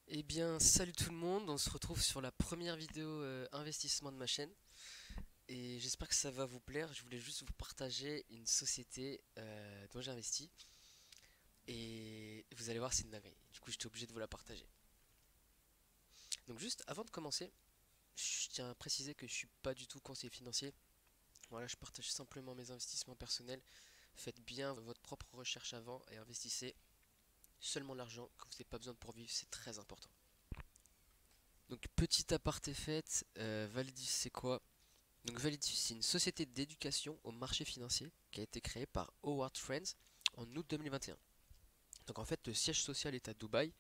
Eh bien, salut tout le monde, on se retrouve sur la première vidéo investissement de ma chaîne et j'espère que ça va vous plaire. Je voulais juste vous partager une société dont j'ai investi et vous allez voir, c'est une dinguerie. Du coup, j'étais obligé de vous la partager. Donc, juste avant de commencer, je tiens à préciser que je suis pas du tout conseiller financier. Voilà, je partage simplement mes investissements personnels. Faites bien votre propre recherche avant et investissez seulement l'argent que vous n'avez pas besoin pour vivre, c'est très important. Donc, petit aparté fait, Validis, c'est quoi? Donc Validus, c'est une société d'éducation au marché financier qui a été créée par Howard Friends en août 2021. Donc en fait, le siège social est à Dubaï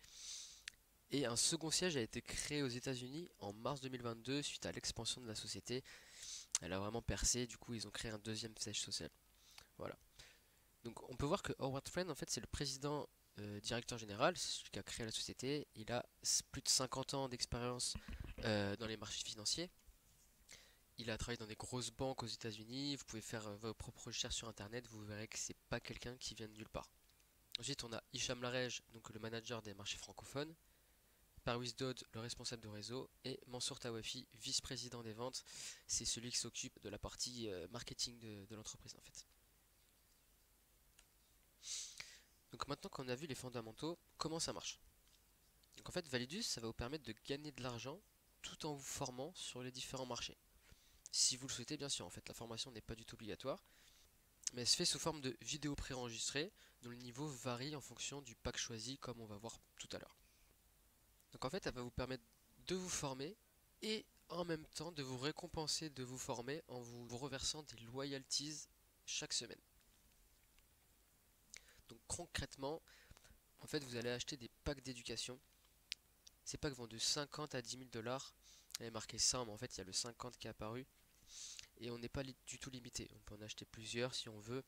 et un second siège a été créé aux États-Unis en mars 2022 suite à l'expansion de la société. Elle a vraiment percé, du coup ils ont créé un deuxième siège social. Voilà. Donc on peut voir que Howard Friends en fait c'est le président directeur général, c'est celui qui a créé la société. Il a plus de 50 ans d'expérience dans les marchés financiers. Il a travaillé dans des grosses banques aux États-Unis. Vous pouvez faire vos propres recherches sur internet, vous verrez que c'est pas quelqu'un qui vient de nulle part. Ensuite, on a Hicham Larege, donc le manager des marchés francophones, Parwiz Dod, le responsable de réseau, et Mansour Tawafi, vice-président des ventes. C'est celui qui s'occupe de la partie marketing de l'entreprise en fait. Donc maintenant qu'on a vu les fondamentaux, comment ça marche? Donc en fait, Validus, ça va vous permettre de gagner de l'argent tout en vous formant sur les différents marchés. Si vous le souhaitez, bien sûr, en fait, la formation n'est pas du tout obligatoire, mais elle se fait sous forme de vidéos préenregistrées dont le niveau varie en fonction du pack choisi comme on va voir tout à l'heure. Donc en fait elle va vous permettre de vous former et en même temps de vous récompenser de vous former en vous reversant des loyalties chaque semaine. Donc concrètement, en fait vous allez acheter des packs d'éducation. Ces packs vont de 50 à 10 000 dollars. Il y a marqué 100 mais en fait il y a le 50 qui est apparu. Et on n'est pas du tout limité. On peut en acheter plusieurs si on veut.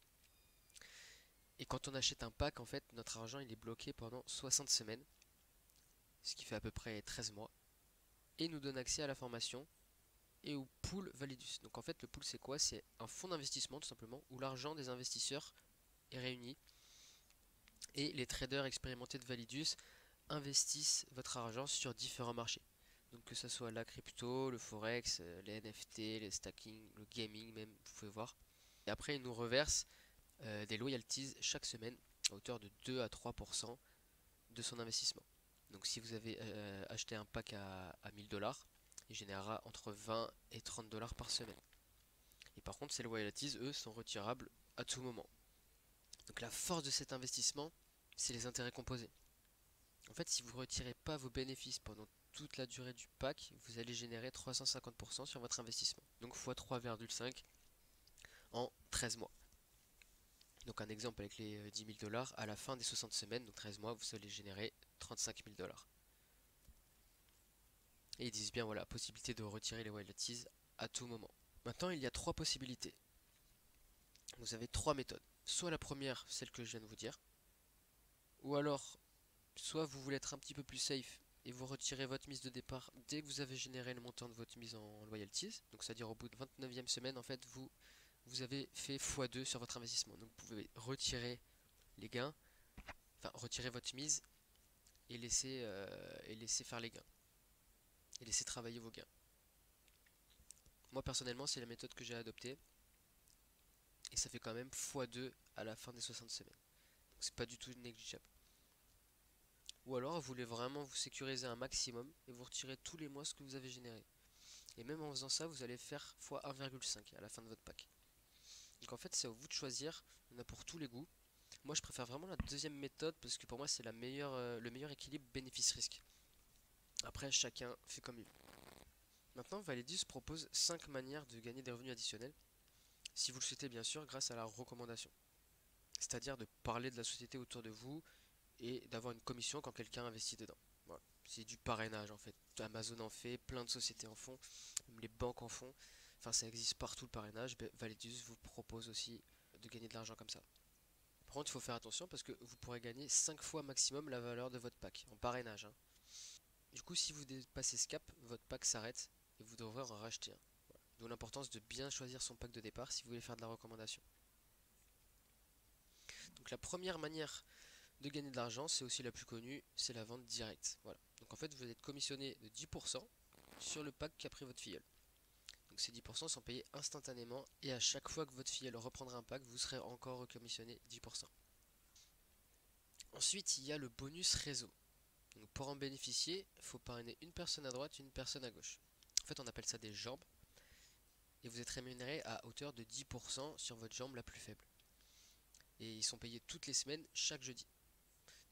Et quand on achète un pack, en fait, notre argent il est bloqué pendant 60 semaines, ce qui fait à peu près 13 mois, et nous donne accès à la formation et au pool Validus. Donc en fait, le pool c'est quoi? C'est un fonds d'investissement tout simplement où l'argent des investisseurs est réuni et les traders expérimentés de Validus investissent votre argent sur différents marchés. Donc que ce soit la crypto, le forex, les NFT, les stacking, le gaming même, vous pouvez voir. Et après, ils nous reversent des loyalties chaque semaine à hauteur de 2 à 3% de son investissement. Donc si vous avez acheté un pack à 1000 dollars, il générera entre 20 et 30 dollars par semaine. Et par contre, ces royalties, eux, sont retirables à tout moment. Donc la force de cet investissement, c'est les intérêts composés. En fait, si vous ne retirez pas vos bénéfices pendant toute la durée du pack, vous allez générer 350% sur votre investissement. Donc x 3,5 en 13 mois. Donc un exemple avec les 10 000 dollars, à la fin des 60 semaines, donc 13 mois, vous allez générer 35 000 dollars. Et ils disent bien voilà, possibilité de retirer les royalties à tout moment. Maintenant, il y a trois possibilités. Vous avez trois méthodes. Soit la première, celle que je viens de vous dire, ou alors, soit vous voulez être un petit peu plus safe et vous retirez votre mise de départ dès que vous avez généré le montant de votre mise en loyalties. Donc c'est-à-dire au bout de 29e semaine, en fait, vous avez fait x2 sur votre investissement. Donc vous pouvez retirer les gains, enfin retirer votre mise et laisser faire les gains. Et laisser travailler vos gains. Moi personnellement, c'est la méthode que j'ai adoptée. Et ça fait quand même x2 à la fin des 60 semaines. Donc c'est pas du tout négligeable. Ou alors vous voulez vraiment vous sécuriser un maximum et vous retirez tous les mois ce que vous avez généré. Et même en faisant ça, vous allez faire x 1,5 à la fin de votre pack. Donc en fait, c'est à vous de choisir. Il y en a pour tous les goûts. Moi, je préfère vraiment la deuxième méthode parce que pour moi, c'est le meilleur équilibre bénéfice-risque. Après, chacun fait comme il veut. Maintenant, Validus propose 5 manières de gagner des revenus additionnels, si vous le souhaitez bien sûr, grâce à la recommandation. C'est-à-dire de parler de la société autour de vous et d'avoir une commission quand quelqu'un investit dedans. Voilà. C'est du parrainage en fait. Amazon en fait, plein de sociétés en font, même les banques en font. Enfin, ça existe partout le parrainage. Validus vous propose aussi de gagner de l'argent comme ça. Par contre, il faut faire attention parce que vous pourrez gagner 5 fois maximum la valeur de votre pack en parrainage, hein. Du coup, si vous dépassez ce cap, votre pack s'arrête et vous devrez en racheter un. Voilà. D'où l'importance de bien choisir son pack de départ si vous voulez faire de la recommandation. Donc la première manière de gagner de l'argent, c'est aussi la plus connue, c'est la vente directe. Voilà. Donc en fait, vous allez être commissionné de 10% sur le pack qu'a pris votre filleul. Donc ces 10% sont payés instantanément et à chaque fois que votre filleul reprendra un pack, vous serez encore recommissionné 10%. Ensuite, il y a le bonus réseau. Donc pour en bénéficier, il faut parrainer une personne à droite, une personne à gauche. En fait, on appelle ça des jambes. Et vous êtes rémunéré à hauteur de 10% sur votre jambe la plus faible. Et ils sont payés toutes les semaines, chaque jeudi.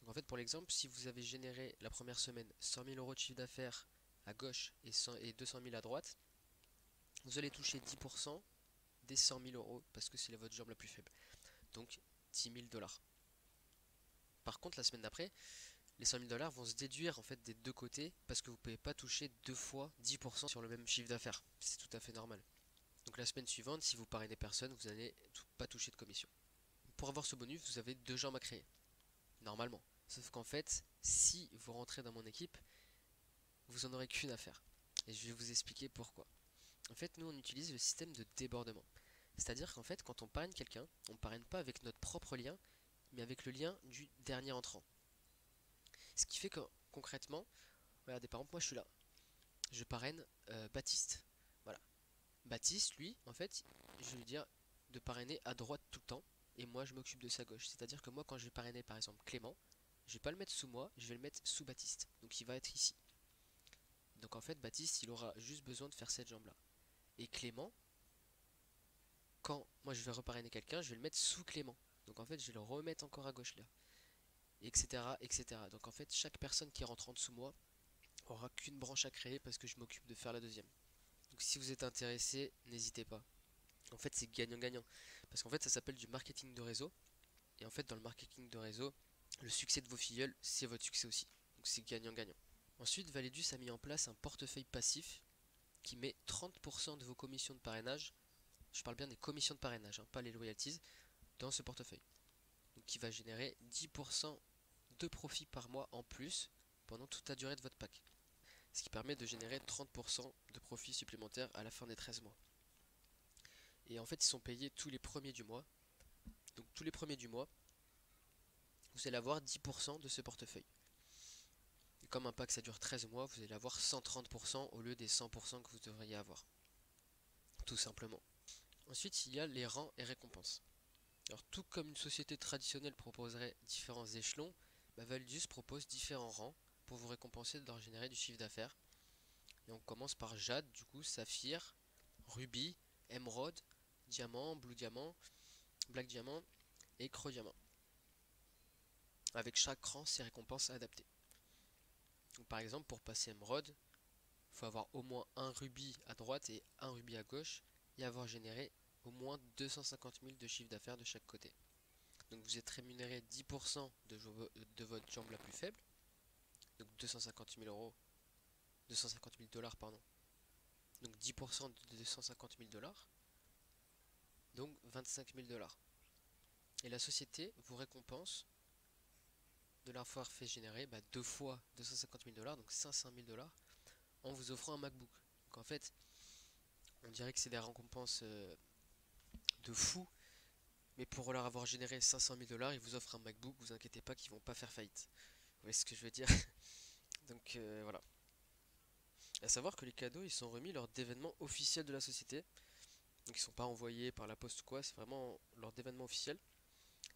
Donc en fait, pour l'exemple, si vous avez généré la première semaine 100 000 euros de chiffre d'affaires à gauche et 200 000 à droite, vous allez toucher 10% des 100 000 euros parce que c'est votre jambe la plus faible. Donc 10 000 dollars. Par contre, la semaine d'après, les 100 000 dollars vont se déduire en fait des deux côtés parce que vous ne pouvez pas toucher deux fois 10% sur le même chiffre d'affaires. C'est tout à fait normal. Donc la semaine suivante, si vous parrainez personne, vous n'allez pas toucher de commission. Pour avoir ce bonus, vous avez deux jambes à créer. Normalement. Sauf qu'en fait, si vous rentrez dans mon équipe, vous en aurez qu'une à faire. Et je vais vous expliquer pourquoi. En fait, nous on utilise le système de débordement. C'est-à-dire qu'en fait, quand on parraine quelqu'un, on ne parraine pas avec notre propre lien, mais avec le lien du dernier entrant. Ce qui fait que concrètement, regardez, par exemple, moi je suis là. Je parraine Baptiste. Voilà. Baptiste, lui, en fait, je vais lui dire de parrainer à droite tout le temps, et moi je m'occupe de sa gauche. C'est-à-dire que moi, quand je vais parrainer par exemple Clément, je vais pas le mettre sous moi, je vais le mettre sous Baptiste. Donc il va être ici. Donc en fait, Baptiste, il aura juste besoin de faire cette jambe-là. Et Clément, quand moi je vais reparrainer quelqu'un, je vais le mettre sous Clément. Donc en fait, je vais le remettre encore à gauche là. Etc. etc. Donc en fait, chaque personne qui rentre en dessous moi aura qu'une branche à créer parce que je m'occupe de faire la deuxième. Donc si vous êtes intéressé, n'hésitez pas. En fait, c'est gagnant-gagnant. Parce qu'en fait, ça s'appelle du marketing de réseau. Et en fait, dans le marketing de réseau, le succès de vos filleuls, c'est votre succès aussi. Donc c'est gagnant-gagnant. Ensuite, Validus a mis en place un portefeuille passif qui met 30% de vos commissions de parrainage, je parle bien des commissions de parrainage, hein, pas les royalties, dans ce portefeuille. Donc qui va générer 10% de profit par mois en plus pendant toute la durée de votre pack. Ce qui permet de générer 30% de profit supplémentaire à la fin des 13 mois. Et en fait, ils sont payés tous les premiers du mois. Donc tous les premiers du mois, vous allez avoir 10% de ce portefeuille. Et comme un pack ça dure 13 mois, vous allez avoir 130% au lieu des 100% que vous devriez avoir. Tout simplement. Ensuite, il y a les rangs et récompenses. Alors tout comme une société traditionnelle proposerait différents échelons, Validus propose différents rangs pour vous récompenser de leur générer du chiffre d'affaires. Et on commence par Jade, du coup, Saphir, Ruby, Emerald, Diamant, Blue Diamant, Black Diamant et Creux Diamant. Avec chaque rang, ses récompenses adaptées. Donc, par exemple, pour passer Emerald, il faut avoir au moins un rubis à droite et un rubis à gauche et avoir généré au moins 250 000 de chiffre d'affaires de chaque côté. Donc vous êtes rémunéré 10% de votre jambe la plus faible, donc 250 000 euros, 250 000 dollars, pardon. Donc 10% de 250 000 dollars, donc 25 000 dollars. Et la société vous récompense de l'avoir fait générer deux fois 250 000 dollars, donc 500 000 dollars, en vous offrant un MacBook. Donc en fait, on dirait que c'est des récompenses de fou, mais pour leur avoir généré 500 000 dollars, ils vous offrent un MacBook, vous inquiétez pas qu'ils vont pas faire faillite. Vous voyez ce que je veux dire? Donc voilà. À savoir que les cadeaux ils sont remis lors d'événements officiels de la société. Donc ils sont pas envoyés par la poste ou quoi, c'est vraiment lors d'événements officiels.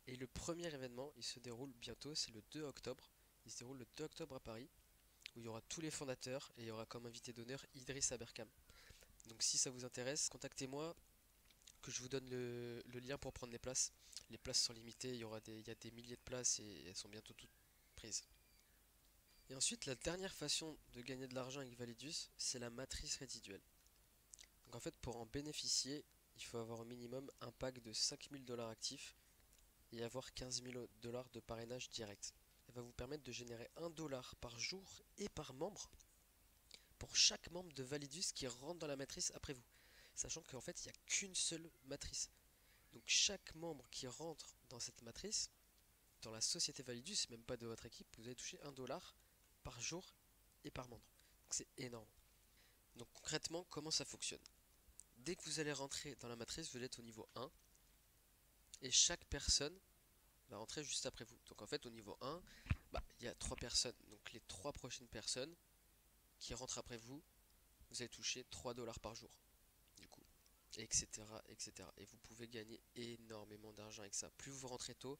Et le premier événement, il se déroule bientôt, c'est le 2 octobre. Il se déroule le 2 octobre à Paris, où il y aura tous les fondateurs et il y aura comme invité d'honneur Idriss Aberkam. Donc si ça vous intéresse, contactez-moi, que je vous donne le lien pour prendre les places. Les places sont limitées, il y a des milliers de places et elles sont bientôt toutes prises. Et ensuite, la dernière façon de gagner de l'argent avec Validus, c'est la matrice résiduelle. Donc en fait, pour en bénéficier, il faut avoir au minimum un pack de 5000 dollars actifs et avoir 15 000 dollars de parrainage direct. Elle va vous permettre de générer 1 dollar par jour et par membre pour chaque membre de Validus qui rentre dans la matrice après vous. Sachant qu'en fait, il n'y a qu'une seule matrice. Donc chaque membre qui rentre dans cette matrice, dans la société Validus, même pas de votre équipe, vous allez toucher 1 dollar par jour et par membre. Donc c'est énorme. Donc concrètement, comment ça fonctionne? Dès que vous allez rentrer dans la matrice, vous allez être au niveau 1 et chaque personne va rentrer juste après vous. Donc en fait au niveau 1, bah, il y a 3 personnes. Donc les 3 prochaines personnes qui rentrent après vous, vous allez toucher 3 dollars par jour. Du coup, etc., etc. Et vous pouvez gagner énormément d'argent avec ça. Plus vous rentrez tôt,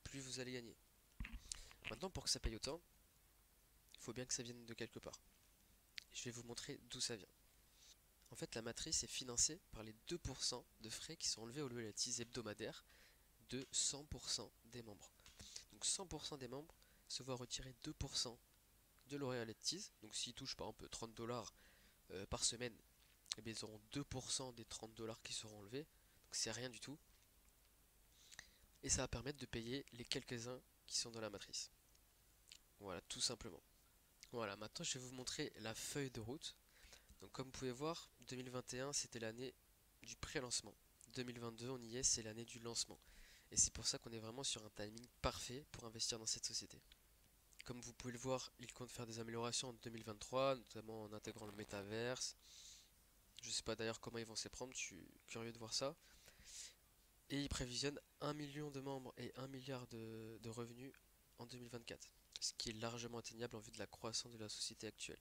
plus vous allez gagner. Maintenant, pour que ça paye autant, il faut bien que ça vienne de quelque part. Je vais vous montrer d'où ça vient. En fait, la matrice est financée par les 2% de frais qui sont enlevés au royalties hebdomadaires de 100% des membres. Donc 100% des membres se voient retirer 2% de leur royalties. Donc s'ils touchent par exemple 30 dollars par semaine, eh bien, ils auront 2% des 30 dollars qui seront enlevés. Donc c'est rien du tout. Et ça va permettre de payer les quelques-uns qui sont dans la matrice. Voilà, tout simplement. Voilà, maintenant je vais vous montrer la feuille de route. Donc comme vous pouvez voir, 2021 c'était l'année du pré-lancement. 2022 on y est, c'est l'année du lancement. Et c'est pour ça qu'on est vraiment sur un timing parfait pour investir dans cette société. Comme vous pouvez le voir, il compte faire des améliorations en 2023, notamment en intégrant le métaverse. Je sais pas d'ailleurs comment ils vont s'y prendre, je suis curieux de voir ça. Et il prévisionne 1 million de membres et 1 milliard de revenus en 2024. Ce qui est largement atteignable en vue de la croissance de la société actuelle.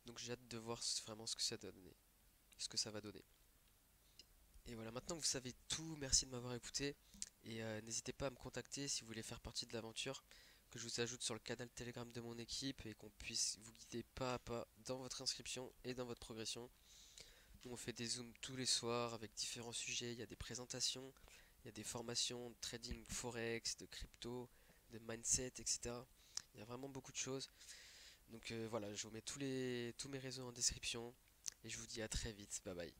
Donc j'ai hâte de voir vraiment ce que ça va donner. Ce que ça va donner. Et voilà, maintenant que vous savez tout, merci de m'avoir écouté. Et n'hésitez pas à me contacter si vous voulez faire partie de l'aventure, que je vous ajoute sur le canal Telegram de mon équipe et qu'on puisse vous guider pas à pas dans votre inscription et dans votre progression. Nous, on fait des zooms tous les soirs avec différents sujets, il y a des présentations, il y a des formations de trading forex, de crypto, de mindset, etc. Il y a vraiment beaucoup de choses. Donc voilà, je vous mets tous mes réseaux en description et je vous dis à très vite. Bye bye.